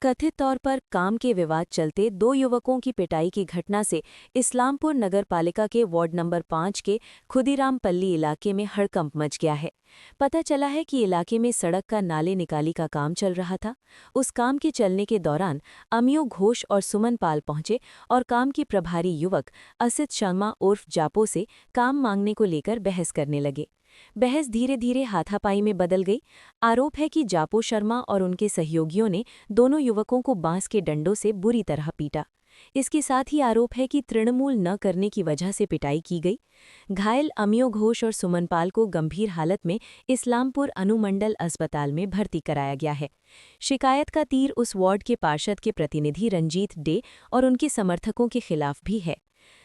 कथित तौर पर काम के विवाद चलते दो युवकों की पिटाई की घटना से इस्लामपुर नगर पालिका के वार्ड नंबर 5 के खुदीराम पल्ली इलाके में हड़कंप मच गया है। पता चला है कि इलाके में सड़क का नाले निकाली का काम चल रहा था। उस काम के चलने के दौरान अमियो घोष और सुमन पाल पहुंचे और काम की प्रभारी युवक असित शर्मा उर्फ जापो से काम मांगने को लेकर बहस करने लगे। बहस धीरे धीरे हाथापाई में बदल गई। आरोप है कि जापो शर्मा और उनके सहयोगियों ने दोनों युवकों को बांस के डंडों से बुरी तरह पीटा। इसके साथ ही आरोप है कि तृणमूल न करने की वजह से पिटाई की गई। घायल अमियो घोष और सुमनपाल को गंभीर हालत में इस्लामपुर अनुमंडल अस्पताल में भर्ती कराया गया है। शिकायत का तीर उस वार्ड के पार्षद के प्रतिनिधि रंजीत डे और उनके समर्थकों के खिलाफ भी है।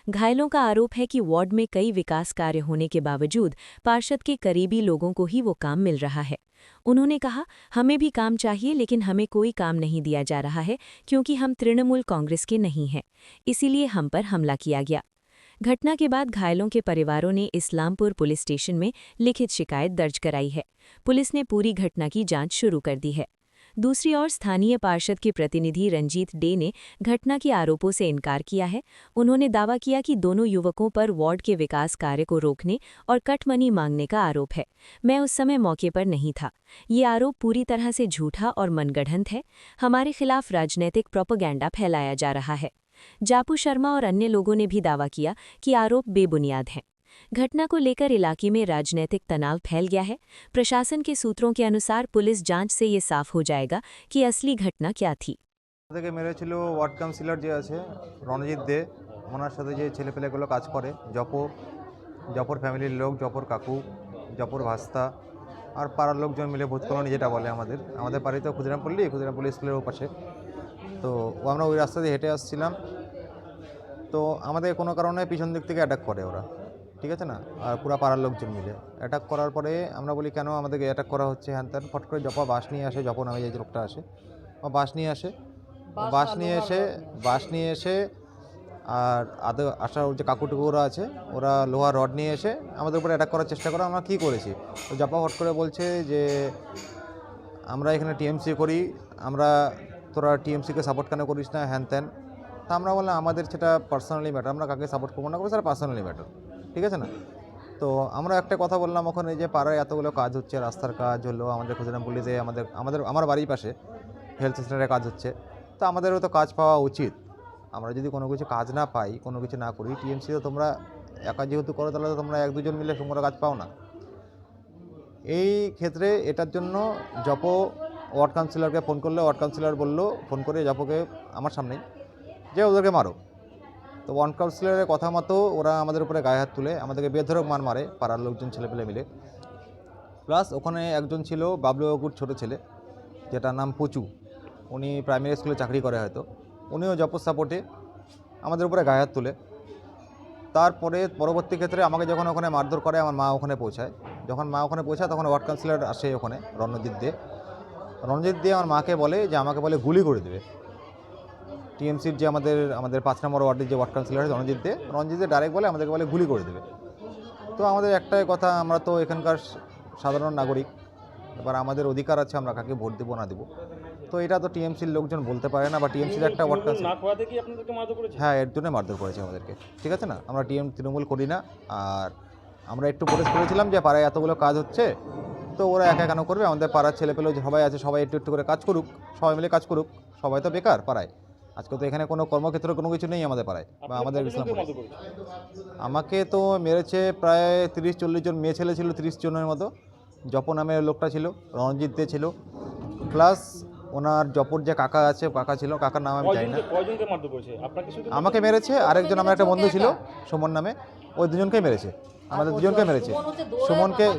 घायलों का आरोप है कि वार्ड में कई विकास कार्य होने के बावजूद पार्षद के करीबी लोगों को ही वो काम मिल रहा है। उन्होंने कहा, हमें भी काम चाहिए लेकिन हमें कोई काम नहीं दिया जा रहा है क्योंकि हम तृणमूल कांग्रेस के नहीं हैं, इसीलिए हम पर हमला किया गया। घटना के बाद घायलों के परिवारों ने इस्लामपुर पुलिस स्टेशन में लिखित शिकायत दर्ज कराई है। पुलिस ने पूरी घटना की जांच शुरू कर दी है। दूसरी ओर स्थानीय पार्षद के प्रतिनिधि रंजीत डे ने घटना के आरोपों से इनकार किया है। उन्होंने दावा किया कि दोनों युवकों पर वार्ड के विकास कार्य को रोकने और कटमनी मांगने का आरोप है। मैं उस समय मौके पर नहीं था। ये आरोप पूरी तरह से झूठा और मनगढ़ंत है। हमारे खिलाफ राजनीतिक प्रोपेगेंडा फैलाया जा रहा है। जापू शर्मा और अन्य लोगों ने भी दावा किया कि आरोप बेबुनियाद हैं। घटना को लेकर इलाके में राजनीतिक तनाव फैल गया है। प्रशासन के सूत्रों के अनुसार पुलिस जांच से ये साफ हो जाएगा कि असली घटना क्या थी। থেকে মেরেছিল ওয়ার্ড কাউন্সিলর যে আছে রণজিৎ দে, ওনার সাথে যে ছেলেপেলেগুলো কাজ করে জপর ফ্যামিলির লোক, জপর কাকু, জপর ভাস্তা আর পাড়ার লোকজন মিলে ভূত কলোনি যেটা বলে আমাদের বাড়ি তো ক্ষুদিরামপল্লী স্কুলের ওপাশে। তো আমরা ওই রাস্তা দিয়ে হেঁটে আসছিলাম। তো আমাদের কোনো কারণে পিছন দিক থেকে অ্যাটাক করে ওরা, ঠিক আছে না, আর পুরা পাড়ার লোকজন মিলে অ্যাটাক করার পরে আমরা বলি কেন আমাদেরকে অ্যাটাক করা হচ্ছে, হ্যান ত্যান। ফট করে জপা বাঁশ নিয়ে আসে, জপ নামে যে লোকটা আসে ও বাঁশ নিয়ে আসে, বাঁশ নিয়ে এসে আর আসার যে কাকুটুকুরা আছে ওরা লোহার রড নিয়ে এসে আমাদের উপরে অ্যাটাক করার চেষ্টা করে। আমরা কী করেছি, তো জপা হট করে বলছে যে আমরা এখানে টিএমসি করি, তোরা টিএমসিকে সাপোর্ট কেন করিস না, হ্যান ত্যান। তা আমরা বললাম আমাদের সেটা পার্সোনালি ম্যাটার, আমরা কাকে সাপোর্ট করবো না করবো সেটা পার্সোনালি ম্যাটার, ঠিক আছে না। তো আমরা একটা কথা বললাম, ওখানে যে পাড়ায় এতগুলো কাজ হচ্ছে, রাস্তার কাজ হলো, আমাদের ক্ষুদিরামপল্লীতে আমার বাড়ির পাশে হেলথ সেন্টারে কাজ হচ্ছে, তো আমাদেরও তো কাজ পাওয়া উচিত। আমরা যদি কোনো কিছু কাজ না পাই, কোনো কিছু না করি, টিএমসি তো তোমরা একা যেহেতু করো তাহলে তো তোমরা এক দুজন মিলে তোমরা কাজ পাও না। এই ক্ষেত্রে এটার জন্য জপ ওয়ার্ড কাউন্সিলরকে ফোন করলে ওয়ার্ড কাউন্সিলর বললো ফোন করে জপকে আমার সামনেই যে ওদেরকে মারো। তো ওয়ার্ড কাউন্সিলরের কথা মতো ওরা আমাদের উপরে গায়ে হাত তুলে আমাদেরকে বেধড়ক মারে, পাড়ার লোকজন ছেলেপেলে মিলে। প্লাস ওখানে একজন ছিল বাবলু বাবুর ছোটো ছেলে, যেটার নাম পুচু, উনি প্রাইমারি স্কুলে চাকরি করে হয়তো, উনিও জপর সাপোর্টে আমাদের উপরে গায়ে হাত তুলে। তারপরে পরবর্তী ক্ষেত্রে আমাকে যখন ওখানে মারধর করে, আমার মা ওখানে পৌঁছায়। যখন মা ওখানে পৌঁছায় তখন ওয়ার্ড কাউন্সিলর আসে ওখানে, রণজিৎ দে আমার মাকে বলে যে আমাকে বলে গুলি করে দেবে। টিএমসির যে আমাদের 5 নম্বর ওয়ার্ডের যে ওয়ার্ড কাউন্সিলর আছে রণজিৎ দে ডাইরেক্ট বলে আমাদেরকে বলে গুলি করে দেবে। তো আমাদের একটাই কথা, আমরা তো এখানকার সাধারণ নাগরিক, এবার আমাদের অধিকার আছে আমরা কাকে ভোট দেবো না দেবো। তো এটা তো টিএমসির লোকজন বলতে পারে না, বা টিএমসির একটা ওয়ার্ড কাউন্সিলর হ্যাঁ এর জন্য মারধর করেছে আমাদেরকে, ঠিক আছে না। আমরা তৃণমূল করি না। আর আমরা একটু প্রোটেস্ট করেছিলাম যে পাড়ায় এতগুলো কাজ হচ্ছে, তো ওরা একা কেন করবে, আমাদের পাড়ার ছেলেপেলেও সবাই আছে, সবাই একটু একটু করে কাজ করুক, সবাই মিলে কাজ করুক, সবাই তো বেকার পাড়ায়। আজকে তো এখানে কোনো কর্মক্ষেত্র কোনো কিছু নেই আমাদের পাড়ায় বা আমাদের ইসলামপুরে। আমাকে তো মেরেছে প্রায় 30-40 জন, মেয়ে ছেলে ছিল 30 জনের মতো। জপ নামের লোকটা ছিল, রণজিৎ দে ছিল, প্লাস ওনার জপর যে কাকা আছে, কাকা ছিল, কাকার নাম আমি জানি না। আমাকে মেরেছে, আরেকজন আমার একটা বন্ধু ছিল সুমন নামে, ওই দুজনকেই মেরেছে, আমাদের দুজনকে মেরেছে।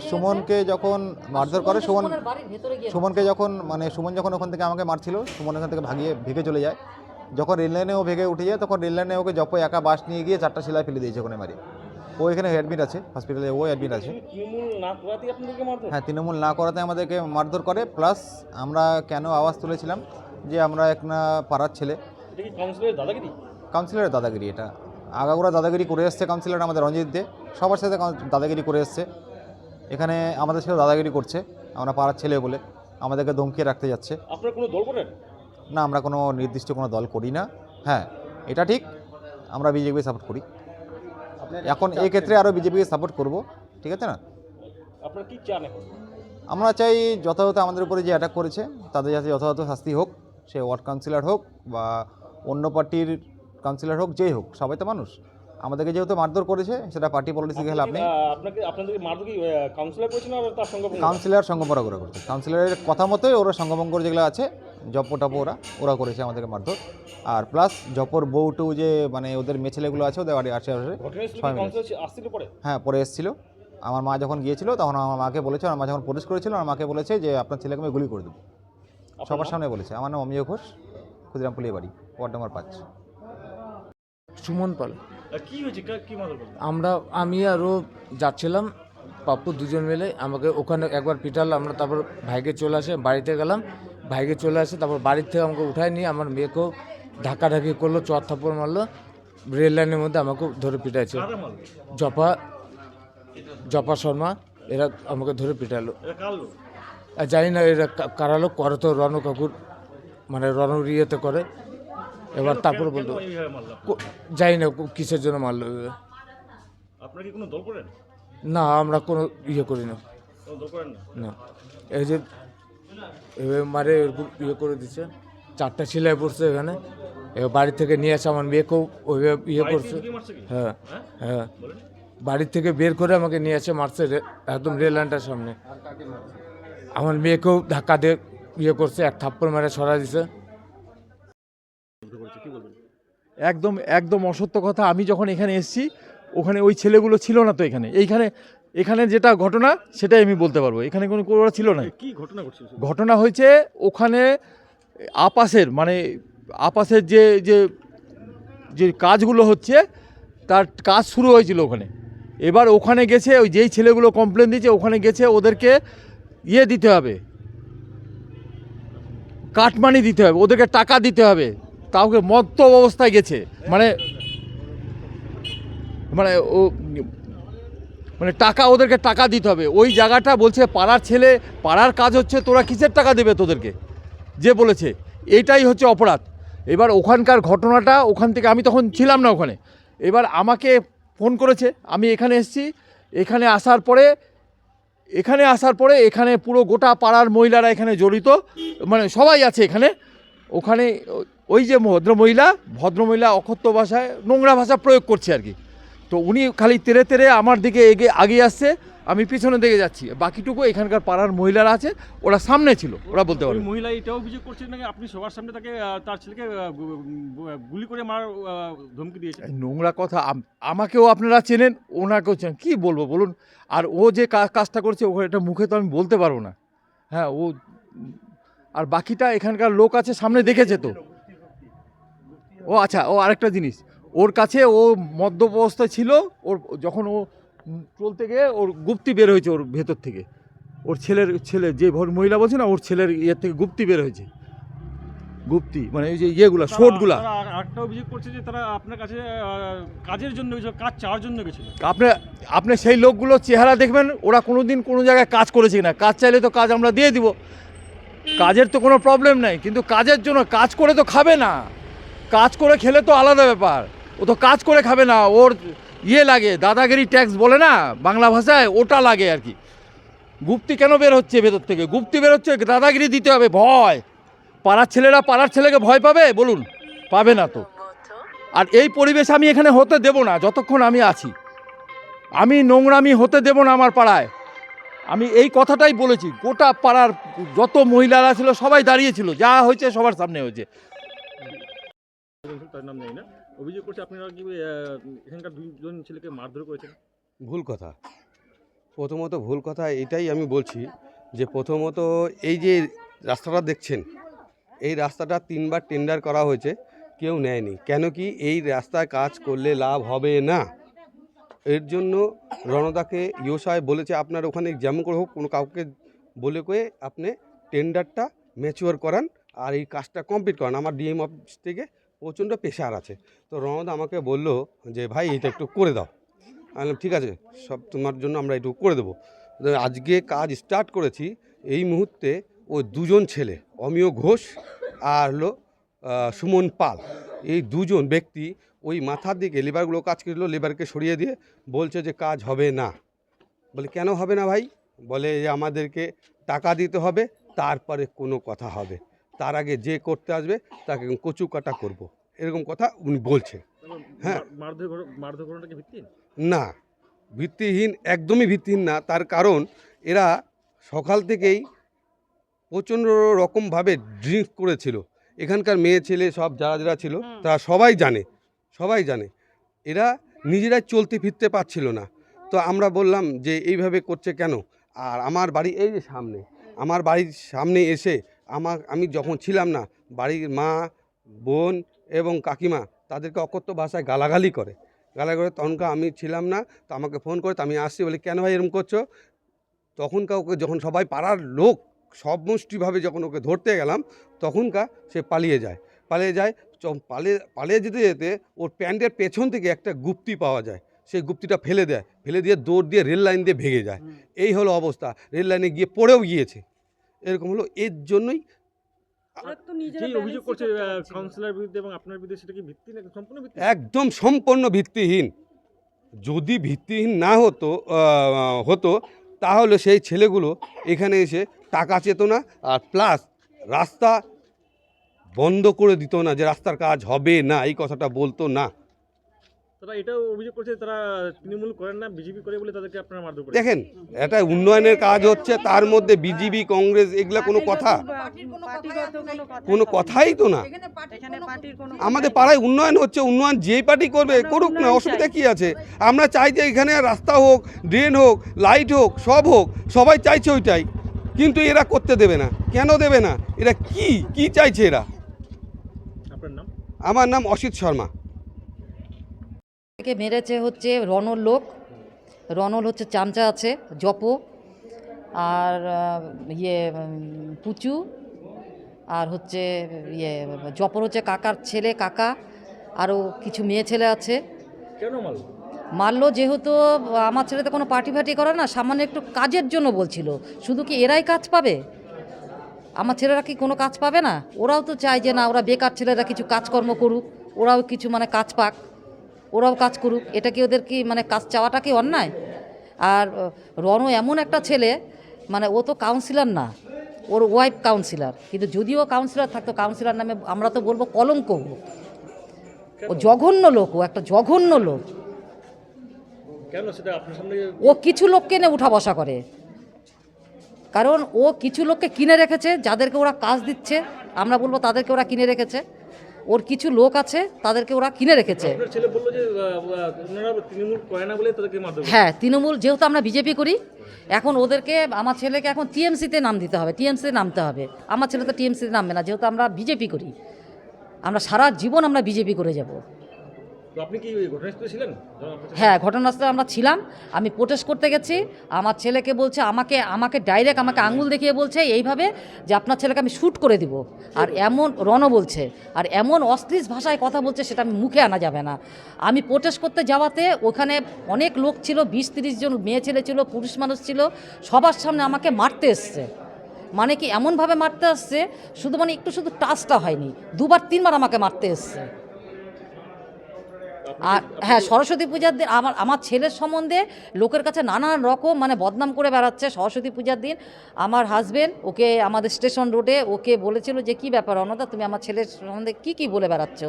সুমনকে যখন মারধর করে, সুমন যখন ওখান থেকে আমাকে মারছিল, সুমন ওখান থেকে ভেগে চলে যায়। যখন রেল লাইনে ও ভেগে উঠে যায়, তখন রেল লাইনে ওকে জপ একা বাস নিয়ে গিয়ে 4টা সেলাই ফেলে দিয়েছে ওখানে মারি। ও এখানে অ্যাডমিট আছে, হসপিটালে ও অ্যাডমিট আছে। হ্যাঁ, তৃণমূল না করাতে আমাদেরকে মারধর করে। প্লাস আমরা কেন আওয়াজ তুলেছিলাম যে আমরা একটা পাড়ার ছেলে, কাউন্সিলরের দাদাগিরি, এটা আগাগোড়া দাদাগিরি করে এসছে কাউন্সিলর আমাদের রণজিৎ দে, সবার সাথে দাদাগিরি করে এসছে। এখানে আমাদের সাথে দাদাগিরি করছে, আমরা পাড়ার ছেলে বলে আমাদেরকে ধমকিয়ে রাখতে যাচ্ছে। আপনারা কোনো দল করেন? না আমরা কোনো নির্দিষ্ট কোনো দল করি না। হ্যাঁ, এটা ঠিক, আমরা বিজেপি সাপোর্ট করি। এখন এই ক্ষেত্রে আরও বিজেপিকে সাপোর্ট করব, ঠিক আছে না? আপনারা কি চান এখন? আমরা চাই যথাযথ আমাদের উপরে যে অ্যাটাক করেছে তাদের যাতে যথাযথ শাস্তি হোক, সে ওয়ার্ড কাউন্সিলর হোক বা অন্য পার্টির কাউন্সিলর হোক, যেই হোক, সবাই তো মানুষ। আমাদেরকে যেহেতু মারধর করেছে সেটা পার্টি পলিটিক্সে খেলাপ নেই। আপনাদের মারধর কি কাউন্সিলর করেছেন আর তার সঙ্গে কাউন্সিলর সঙ্গপরা করে করছে, কাউন্সিলরের কথা মতোই ওরা সঙ্গভঙ্গ যেগুলো আছে জপ টপ ওরা করেছে আমাদেরকে মারধর। আর প্লাস জপর বউ টু যে মানে ওদের মেয়ে ছেলেগুলো আছে ওদের বাড়ি আশেপাশে সবাই মিলে। আসছিল পরে? হ্যাঁ, পরে এসেছিলো। আমার মা যখন গিয়েছিল তখন আমার মাকে বলেছে, আমার মা যখন পুলিশ করেছিল আমার মাকে বলেছে যে আপনার ছেলেকে আমি গুলি করে দেবো, সবার সামনে বলেছে। আমার নাম অমিয় ঘোষ, ক্ষুদিরামপুলি বাড়ি, ওয়ার্ড নম্বর 5। সুমন পাল। কি হয়েছে, কি মারধর করলো? আমি আরও যাচ্ছিলাম, পাপ্পু দুজন মিলে আমাকে ওখানে একবার পিটাল। আমরা তারপর ভাইকে চলে আসে, বাড়িতে গেলাম, ভাইকে চলে আসে, তারপর বাড়ির থেকে আমাকে উঠায় নিয়ে আমার মেয়েকেও ধাক্কাধাক্কি করলো, চর থাপ্পড় মারলো, রেল লাইনের মধ্যে আমাকে ধরে পিটাইছে। কারা মারলো? জপা শর্মা, এরা আমাকে ধরে পিটালো। এটা কার লোক? আর জানি না এরা কারালো করে, তো রণ কাকুর মানে ইয়েতে করে। এবার তারপর বলতো কেন এইভাবে মারলো? জানি না কিসের জন্য মারলো। আপনারা কি কোনো দল করেন? না, আমরা কোনো করি না। কোনো দল করেন না? না, এই যে এভাবে মারে এরকম করে দিচ্ছে, 4টা সেলাই পড়ছে এখানে। এবার বাড়ি থেকে নিয়ে আসে, আমার মেয়েকেও ওইভাবে করছে। কি মারছে কি? হ্যাঁ হ্যাঁ হ্যাঁ, বলেন। বাড়ির থেকে বের করে আমাকে নিয়ে আসে, মারছে একদম রেল লাইনটার সামনে। আমার মেয়েকেও ধাক্কা দিয়ে করছে, এক থাপ্পড় মারে সরা দিছে। কি বলবেন? একদম একদম অসত্য কথা। আমি যখন এখানে এসেছি ওখানে ওই ছেলেগুলো ছিল না তো। এখানে যেটা ঘটনা সেটাই আমি বলতে পারবো। এখানে কোনো ওরা ছিল না। কি ঘটনা ঘটছিল? ঘটনা হয়েছে ওখানে আপাসের যে যে যে কাজগুলো হচ্ছে তার কাজ শুরু হয়েছিল ওখানে। এবার ওখানে গেছে, ওই যেই ছেলেগুলো কমপ্লেন দিয়েছে ওখানে গেছে, ওদেরকে দিতে হবে, কাটমানি দিতে হবে, ওদেরকে টাকা দিতে হবে। কাউকে মত্ত অবস্থায় গেছে, মানে মানে ও মানে টাকা, ওদেরকে টাকা দিতে হবে। ওই জায়গাটা বলছে পাড়ার ছেলে, পাড়ার কাজ হচ্ছে, তোরা কিসের টাকা দেবে তোদেরকে, যে বলেছে এটাই হচ্ছে অপরাধ। এবার ওখানকার ঘটনাটা, ওখান থেকে আমি তখন ছিলাম না ওখানে। এবার আমাকে ফোন করেছে, আমি এখানে এসেছি। এখানে আসার পরে এখানে পুরো গোটা পাড়ার মহিলারা এখানে জড়িত, মানে সবাই আছে এখানে। ওখানে ওই যে ভদ্রমহিলা অকথ্য ভাষায় নোংরা ভাষা প্রয়োগ করছে আর কি। তো উনি খালি তেরে তেরে আমার দিকে আগিয়ে আসছে, আমি পিছনে দিকে যাচ্ছি। বাকিটুকু এখানকার পাড়ার মহিলারা আছে, ওরা সামনে ছিল, ওরা বলতে পারবে। ওই মহিলা এটাও অভিযোগ করছেন নাকি আপনি সবার সামনে তাকে তার ছেলেকে গুলি করে মারার ধমকি দিয়েছেন? নোংরা কথা। আমাকেও আপনারা চেনেন, ওনাকেও চেনেন, কী বলবো বলুন। আর ও যে কাজটা করছে ও এটা মুখে তো আমি বলতে পারবো না। হ্যাঁ, ও আর বাকিটা এখানকার লোক আছে, সামনে দেখেছে তো। ও আচ্ছা, ও আরেকটা জিনিস, ওর কাছে ও মদ্যপ অবস্থায় ছিল। যখন ও চলতে গিয়ে ওর গুপ্তি বের হয়েছে ওর ভেতর থেকে। ওর ছেলে যে মহিলা বলছে না, ওর ছেলের ইয়ের থেকে গুপ্তি বের হয়েছে। গুপ্তি মানে এই যে ইয়েগুলা, শোটগুলা। আরেকটা অভিযোগ করছে যে তারা আপনার কাছে কাজের জন্য কাজ চাওয়ার জন্য গেছিল। আপনি সেই লোকগুলো চেহারা দেখবেন, ওরা কোনোদিন কোনো জায়গায় কাজ করেছে কিনা। কাজ চাইলে তো কাজ আমরা দিয়ে দিব, কাজের তো কোনো প্রবলেম নাই। কিন্তু কাজের জন্য কাজ করে তো খাবে না, কাজ করে খেলে তো আলাদা ব্যাপার। ও তো কাজ করে খাবে না, ওর লাগে দাদাগিরি ট্যাক্স বলে না বাংলা ভাষায়, ওটা লাগে আর কি। গুপ্তি কেন বের হচ্ছে ভেতর থেকে? গুপ্তি বের হচ্ছে দাদাগিরি দিতে হবে, ভয়। পাড়ার ছেলেরা পাড়ার ছেলেকে ভয় পাবে বলুন? পাবে না তো। আর এই পরিবেশ আমি এখানে হতে দেব না যতক্ষণ আমি আছি। আমি নোংরামি হতে দেব না আমার পাড়ায়। আমি এই কথাটাই বলেছি। গোটা পাড়ার যত মহিলারা ছিল সবাই দাঁড়িয়েছিল, যা হয়েছে সবার সামনে হয়েছে। তার নাম নেই না, অভিযোগ করছে আপনারা কি এখানকার দুজন ছেলেকে মারধর করেছেন। ভুল কথা। প্রথমত ভুল কথা এটাই আমি বলছি যে প্রথমত এই যে রাস্তাটা দেখছেন, এই রাস্তাটা 3বার টেন্ডার করা হয়েছে, কেউ নেয়নি। কেন কি এই রাস্তায় কাজ করলে লাভ হবে না, এর জন্য রণদাকে ইও সাহেব বলেছে আপনার ওখানে যেমন করে হোক কোনো কাউকে বলে কয়ে আপনি টেন্ডারটা ম্যাচিওর করান আর এই কাজটা কমপ্লিট করান। আমার ডিএম অফিস থেকে প্রচণ্ড প্রেশার আছে। তো রণদা আমাকে বলল যে ভাই এটা একটু করে দাও। আমি বললাম ঠিক আছে, সব তোমার জন্য আমরা একটু করে দেবো। আজকে কাজ স্টার্ট করেছি, এই মুহূর্তে ওই দুজন ছেলে অমিয় ঘোষ আর হলো সুমন পাল, এই দুজন ব্যক্তি ওই মাথার দিকে লেবারগুলো কাজ করলো, লেবারকে সরিয়ে দিয়ে বলছে যে কাজ হবে না। বলে কেন হবে না ভাই? বলে যে আমাদেরকে টাকা দিতে হবে, তারপরে কোনো কথা হবে, তার আগে যে করতে আসবে তাকে কচু কাটা করবো, এরকম কথা উনি বলছে। হ্যাঁ। মারধর করাটা কি ভিত্তিহীন? না, ভিত্তিহীন, একদমই ভিত্তিহীন না। তার কারণ এরা সকাল থেকেই প্রচণ্ড রকমভাবে ড্রিঙ্কস করেছিল। এখানকার মেয়ে ছেলে সব যারা যারা ছিল তারা সবাই জানে এরা নিজেরাই চলতে ফিরতে পারছিল না। তো আমরা বললাম যে এইভাবে করছে কেন? আর আমার বাড়ি এই যে সামনে, আমার বাড়ির সামনে এসে আমি যখন ছিলাম না, বাড়ির মা, বোন এবং কাকিমা তাদেরকে অকথ্য ভাষায় গালাগালি করে। তখনকার আমি ছিলাম না, তো আমাকে ফোন করে, তো আমি আসছি, বলি কেন ভাই এরকম করছো? তখনকার ওকে যখন সবাই পাড়ার লোক সমষ্টিভাবে যখন ওকে ধরতে গেলাম, তখনকার সে পালিয়ে যায়। পালিয়ে যেতে যেতে ওর প্যান্টের পেছন থেকে একটা গুপ্তি পাওয়া যায়, সেই গুপ্তিটা ফেলে দিয়ে দৌড় দিয়ে রেল লাইন দিয়ে ভেঙে যায়। এই হলো অবস্থা, রেল লাইনে গিয়ে পড়েও গিয়েছে। এরকম হলো, এর জন্যই যে অভিযোগ করছে কাউন্সিলর বিরুদ্ধে এবং আপনার বিরুদ্ধে, সেটা কি ভিত্তিহীন, সম্পূর্ণ ভিত্তিহীন? একদম সম্পূর্ণ ভিত্তিহীন। যদি ভিত্তিহীন না হতো তাহলে সেই ছেলেগুলো এখানে এসে টাকা চেত না, আর প্লাস রাস্তা বন্ধ করে দিত না, যে রাস্তার কাজ হবে না এই কথাটা বলতো না। তারা এটাও অভিযোগ করছে তারা তৃণমূল করেন না, বিজেপি করে বলে তাদেরকে আপনারা মারধর করেন। দেখেন, এটা উন্নয়নের কাজ হচ্ছে, তার মধ্যে বিজেপি কংগ্রেস এগুলা কোনো কথাই তো না। আমাদের পাড়ায় উন্নয়ন হচ্ছে, উন্নয়ন যেই পার্টি করবে করুক না, অসুবিধা কি আছে? আমরা চাই যে এখানে রাস্তা হোক, ড্রেন হোক, লাইট হোক, সব হোক, সবাই চাইছে ওইটাই, কিন্তু এরা করতে দেবে না। কেন দেবে না? এরা কি চাইছে এরা? আপনার নাম? আমার নাম অসিত শর্মা। কে মেরেছে হচ্ছে রনল লোক, রনল হচ্ছে চামচা আছে, জপ, আর পুচু, আর হচ্ছে জপর হচ্ছে কাকার ছেলে, কাকা, আরও কিছু মেয়ে ছেলে আছে। কেন মারলো যেহেতু আমার ছেলে তো কোনো পার্টি ফার্টি করে না, সামান্য একটু কাজের জন্য বলছিল। শুধু কি এরাই কাজ পাবে? আমার ছেলেরা কি কোনো কাজ পাবে না? ওরাও তো চায় যে না, ওরা বেকার ছেলেরা কিছু কাজকর্ম করুক, ওরাও কিছু কাজ পাক, ওরাও কাজ করুক। এটা কি ওদের কি কাজ চাওয়াটা কি অন্যায়? আর রণ এমন একটা ছেলে, ও তো কাউন্সিলর না, ওর ওয়াইফ কাউন্সিলর, কিন্তু যদিও কাউন্সিলর থাকতো, কাউন্সিলর নামে আমরা তো বলবো কলঙ্ক। ও জঘন্য লোক, ও একটা জঘন্য লোক। কেন সেটা আপনার সামনে? ও কিছু লোককে এনে উঠা বসা করে, কারণ ও কিছু লোককে কিনে রেখেছে, যাদেরকে ওরা কাজ দিচ্ছে, আমরা বলবো তাদেরকে ওরা কিনে রেখেছে। ওর কিছু লোক আছে, তাদেরকে ওরা কিনে রেখেছে। আপনার ছেলে বললো যে ওনারা তৃণমূল করে না বলে তাদেরকে মারধর করে। হ্যাঁ, তৃণমূল, যেহেতু আমরা বিজেপি করি, এখন ওদেরকে, আমার ছেলেকে এখন টিএমসিতে নাম দিতে হবে, টিএমসিতে নামতে হবে। আমার ছেলে তো টিএমসিতে নামবে না, যেহেতু আমরা বিজেপি করি। আমরা সারা জীবন আমরা বিজেপি করে যাব। তো আপনি কি ঘটনাস্থলে ছিলেন? হ্যাঁ, ঘটনাস্থলে আমরা ছিলাম। আমি প্রোটেস্ট করতে গেছি, আমার ছেলেকে বলছে, আমাকে ডাইরেক্ট আমাকে আঙুল দেখিয়ে বলছে এইভাবে যে আপনার ছেলেকে আমি শ্যুট করে দিব। আর এমন রণ বলছে, আর এমন অশ্লীল ভাষায় কথা বলছে, সেটা আমি মুখে আনা যাবে না। আমি প্রোটেস্ট করতে যাওয়াতে ওখানে অনেক লোক ছিল, 20-30 জন মেয়ে ছেলে ছিল, পুরুষ মানুষ ছিল, সবার সামনে আমাকে মারতে এসছে। কি এমনভাবে মারতে আসছে, শুধু শুধু টাচটা হয়নি, 2-3 বার আমাকে মারতে এসছে। আর হ্যাঁ, সরস্বতী পূজার দিন আমার ছেলের সম্বন্ধে লোকের কাছে নানান রকম বদনাম করে বেড়াচ্ছে। সরস্বতী পূজার দিন আমার হাজবেন্ড ওকে আমাদের স্টেশন রোডে ওকে বলেছিল যে কী ব্যাপার অনদা, তুমি আমার ছেলের সম্বন্ধে কী বলে বেড়াচ্ছ।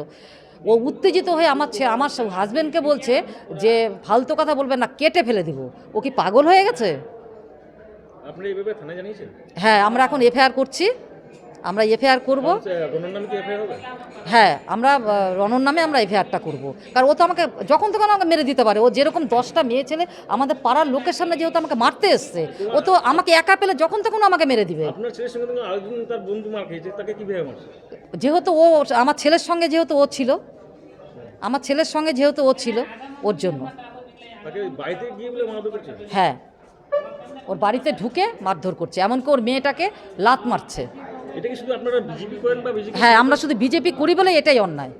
ও উত্তেজিত হয়ে আমার হাজবেন্ডকে বলছে যে ফালতু কথা বলবেন না, কেটে ফেলে দিব। ও কি পাগল হয়ে গেছে? আপনি এইভাবে থানায় জানিয়েছেন? হ্যাঁ, আমরা এখন এফআইআর করছি, আমরা এফআইআর করবো। হ্যাঁ, আমরা রণর নামে আমরা এফআইআরটা করবো, কারণ ও তো আমাকে যখন তখন আমাকে মেরে দিতে পারে। ও যেরকম 10টা মেয়ে ছেলে আমাদের পাড়ার লোকের সামনে যেহেতু আমাকে মারতে এসছে, ও তো আমাকে একা পেলে যখন তখন আমাকে মেরে দিবে। আপনার ছেলের সঙ্গে আরেকজন তার বন্ধু মার খেয়েছে, তাকে কিভাবে মারছে? যেহেতু ও আমার ছেলের সঙ্গে যেহেতু ও ছিল, আমার ছেলের সঙ্গে যেহেতু ও ছিল, ওর জন্য। তাকে বাড়িতে গিয়ে বলে মারধর করছে? হ্যাঁ, ওর বাড়িতে ঢুকে মারধর করছে, এমনকি ওর মেয়েটাকে লাত মারছে। এটা কি শুধু আপনারা বিজেপি করেন বা বিজেপি? হ্যাঁ, আমরা শুধু বিজেপি করি বলে এটাই অন্যায়।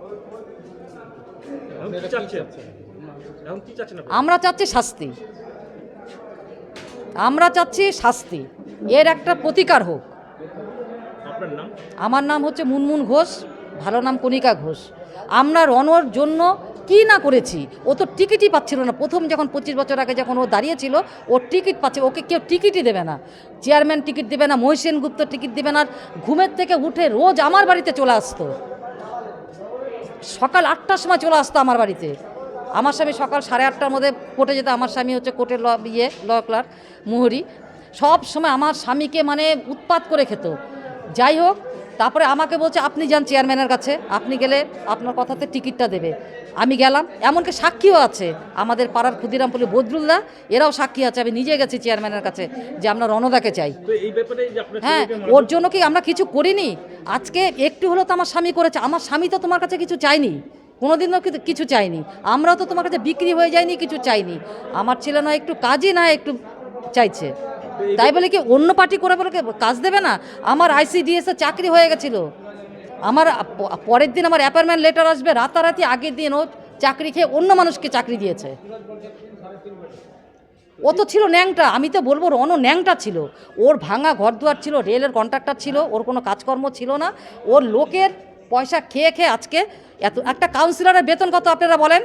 আমরা চাচ্ছি শাস্তি, আমরা চাচ্ছি শাস্তি, এর একটা প্রতিকার হোক। আপনার নাম? আমার নাম হচ্ছে মুনমুন ঘোষ, ভালো নাম কণিকা ঘোষ। আমরা রনর জন্য কি না করেছি, ও তো টিকিটই পাচ্ছিল না। প্রথম যখন 25 বছর আগে যখন ও দাঁড়িয়েছিল, ওর টিকিট পাচ্ছে, ওকে কেউ টিকিটই দেবে না। চেয়ারম্যান টিকিট দেবে না, মহিষেন গুপ্ত টিকিট দেবে না। ঘুমের থেকে উঠে রোজ আমার বাড়িতে চলে আসতো, সকাল 8টার সময় চলে আসতো আমার বাড়িতে। আমার স্বামী সকাল 8:30টার মধ্যে কোর্টে যেত। আমার স্বামী হচ্ছে কোর্টের ল ক্লার্ক মুহুরি। সব সময় আমার স্বামীকে মানে উৎপাত করে খেত। যাই হোক, তারপরে আমাকে বলছে আপনি যান চেয়ারম্যানের কাছে, আপনি গেলে আপনার কথাতে টিকিটটা দেবে। আমি গেলাম, এমনকি সাক্ষীও আছে আমাদের পাড়ার ক্ষুদিরামপল্লী বদরুল্লাহ, এরাও সাক্ষী আছে। আমি নিজে গেছি চেয়ারম্যানের কাছে যে আমরা রণদাকে চাই। তো এই ব্যাপারে যে আপনার হ্যাঁ, ছেলেকে ওর জন্য কি আমরা কিছু করিনি? আজকে একটু হলো তো আমার স্বামী করেছে। আমার স্বামী তো তোমার কাছে কিছু চাইনি, কোনোদিনও কিছু চাইনি। আমরাও তো তোমার কাছে বিক্রি হয়ে যায়নি, কিছু চাইনি। আমার ছেলে না একটু কাজই না একটু চাইছে, তাই বলে কি অন্য পার্টি করে বলে কি কাজ দেবে না? আমার ICDS এর চাকরি হয়ে গেছিল, আমার পরের দিন আমার অ্যাপয়েন্টমেন্ট লেটার আসবে, রাতারাতি আগের দিন ও চাকরি খেয়ে অন্য মানুষকে চাকরি দিয়েছে। ও তো ছিল ন্যাংটা, আমি তো বলবো রণ ন্যাংটা ছিল। ওর ভাঙা ঘরদুয়ার ছিল, রেলের কন্ট্রাক্টর ছিল, ওর কোনো কাজকর্ম ছিল না। ওর লোকের পয়সা খেয়ে খেয়ে আজকে একটা কাউন্সিলরের বেতন কত আপনারা বলেন?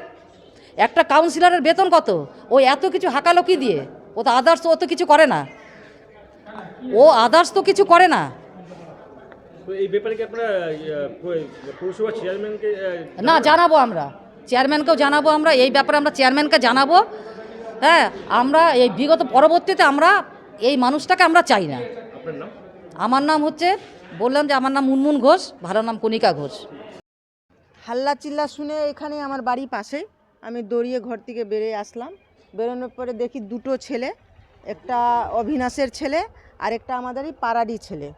একটা কাউন্সিলরের বেতন কত? ও এত কিছু হাকালকি দিয়ে, ও তো আদার্স ও তো কিছু করে না, ও আদার্স তো কিছু করে না। তো এই ব্যাপারে কি আপনারা পৌরসভা চেয়ারম্যানকে না, জানাবো আমরা চেয়ারম্যানকেও জানাবো। আমরা এই ব্যাপারে আমরা চেয়ারম্যানকে জানাবো। হ্যাঁ, আমরা এই বিগত পরবর্তীতে আমরা এই মানুষটাকে আমরা চাই না। আপনার নাম? আমার নাম হচ্ছে, বললাম যে আমার নাম মুনমুন ঘোষ, ভালো নাম কণিকা ঘোষ। হাল্লা চিল্লা শুনে এখানে আমার বাড়ি পাশে, আমি দৌড়িয়ে ঘর থেকে বেরিয়ে আসলাম। বেরোনোর পরে দেখি দুটো ছেলে, একটা অভিনাশের ছেলে আর একটা আমাদেরই পাড়ারই ছেলে।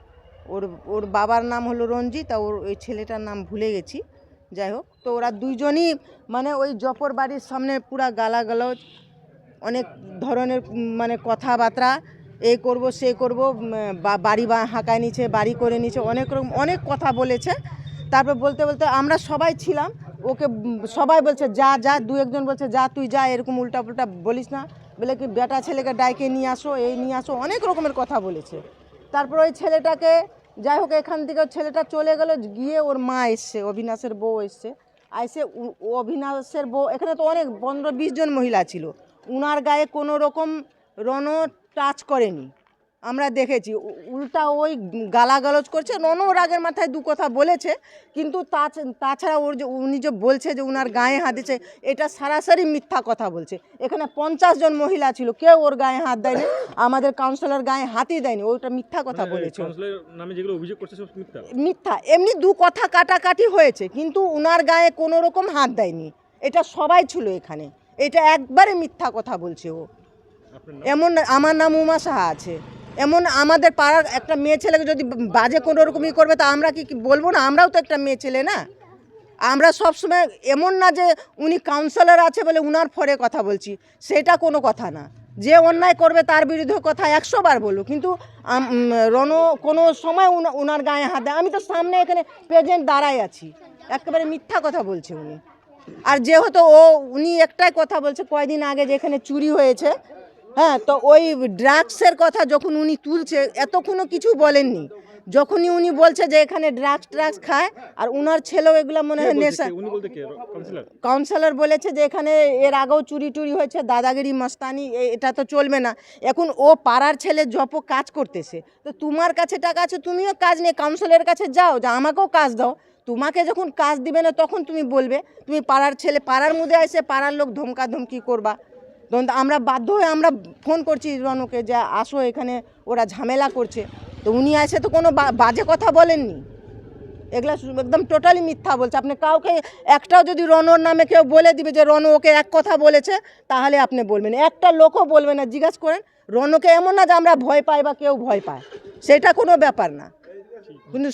ওর বাবার নাম হলো রঞ্জিত, আর ওই ছেলেটার নাম ভুলে গেছি। যাই হোক, তো ওরা দুইজনই মানে ওই জপর বাড়ির সামনে পুরা গালাগালজ, অনেক ধরনের মানে কথাবার্তা, এই করব সে করব, বাড়ি হাঁকায় নিচ্ছে, বাড়ি করে নিচ্ছে, অনেক রকম অনেক কথা বলেছে। তারপর বলতে বলতে আমরা সবাই ছিলাম, ওকে সবাই বলছে যা যা, দু একজন বলছে যা তুই যা, এরকম উল্টা পুল্টা বলিস না, বলে কি বেটা ছেলেকে ডাইকে নিয়ে আসো, এই নিয়ে আসো, অনেক রকমের কথা বলেছে। তারপর ওই ছেলেটাকে, যাই হোক, এখান থেকে ছেলেটা চলে গেল, গিয়ে ওর মা এসছে, অভিনাশের বউ এসছে। আইসে অভিনাশের বউ, এখানে তো অনেক 15-20 জন মহিলা ছিল, উনার গায়ে কোনো রকম রণ টাচ করেনি, আমরা দেখেছি। উল্টা ওই গালাগালজ করছে। রণও রাগের মাথায় দু কথা বলেছে, কিন্তু তাছাড়া উনি যে বলছে যে উনার গায়ে হাত দিচ্ছে, এটা সরাসরি মিথ্যা কথা বলছে। এখানে 50 জন মহিলা ছিল, কেউ ওর গায়ে হাত দেয়নি, আমাদের কাউন্সিলর গায়ে হাতই দেয়নি, ওইটা মিথ্যা কথা বলেছে। কাউন্সিলর নামে যেগুলো অভিযোগ করছে সব মিথ্যা? মিথ্যা, এমনি দু কথা কাটাকাটি হয়েছে, কিন্তু উনার গায়ে কোনো রকম হাত দেয়নি, এটা সবাই ছিল এখানে, এটা একবারে মিথ্যা কথা বলছে ও। এমন, আমার নাম উমা সাহা আছে, এমন আমাদের পাড়ার একটা মেয়ে ছেলেকে যদি বাজে কোনো রকমই করবে, তা আমরা কি বলবো না? আমরাও তো একটা মেয়ে ছেলে না? আমরা সবসময় এমন না যে উনি কাউন্সিলর আছে বলে উনার ফরে কথা বলছি, সেটা কোনো কথা না। যে অন্যায় করবে তার বিরুদ্ধে কথা 100 বার বলবো, কিন্তু রণ কোনো সময় উনার গায়ে হাত দেয়। আমি তো সামনে এখানে প্রেজেন্ট দাঁড়াই আছি, একেবারে মিথ্যা কথা বলছে উনি। আর যেহেতু উনি একটাই কথা বলছে, কয়দিন আগে যেখানে চুরি হয়েছে, হ্যাঁ, তো ওই ড্রাগসের কথা যখন উনি তুলছে, এতক্ষণও কিছু বলেননি। যখনই উনি বলছে যে এখানে ড্রাগস খায়, আর উনার ছেলেও এগুলো মনে হয় নেশা, উনি বলতে কে? কাউন্সিলর? কাউন্সিলর বলেছে যে এখানে এর আগেও চুরি হয়েছে, দাদাগিরি মস্তানি, এটা তো চলবে না। এখন ও পাড়ার ছেলে জপ কাজ করতেছে, তো তোমার কাছে টাকা আছে, তুমিও কাজ নিয়ে কাউন্সিলরের কাছে যাও, যে আমাকেও কাজ দাও। তোমাকে যখন কাজ দিবে না, তখন তুমি বলবে। তুমি পাড়ার ছেলে, পাড়ার মধ্যে এসে পাড়ার লোক ধমকাধমকি করবা, তখন আমরা বাধ্য হয়ে আমরা ফোন করছি রণকে যে আসো এখানে, ওরা ঝামেলা করছে। তো উনি এসে তো কোনো বাজে কথা বলেননি, এগুলা একদম টোটালি মিথ্যা বলছে। আপনি কাউকে একটাও যদি রণর নামে কেউ বলে দিবে যে রণ ওকে এক কথা বলেছে, তাহলে আপনি বলবেন, একটা লোকও বলবে না। জিজ্ঞাসা করেন রণকে, এমন না যে আমরা ভয় পাই বা কেউ ভয় পায়, সেটা কোনো ব্যাপার না। কিন্তু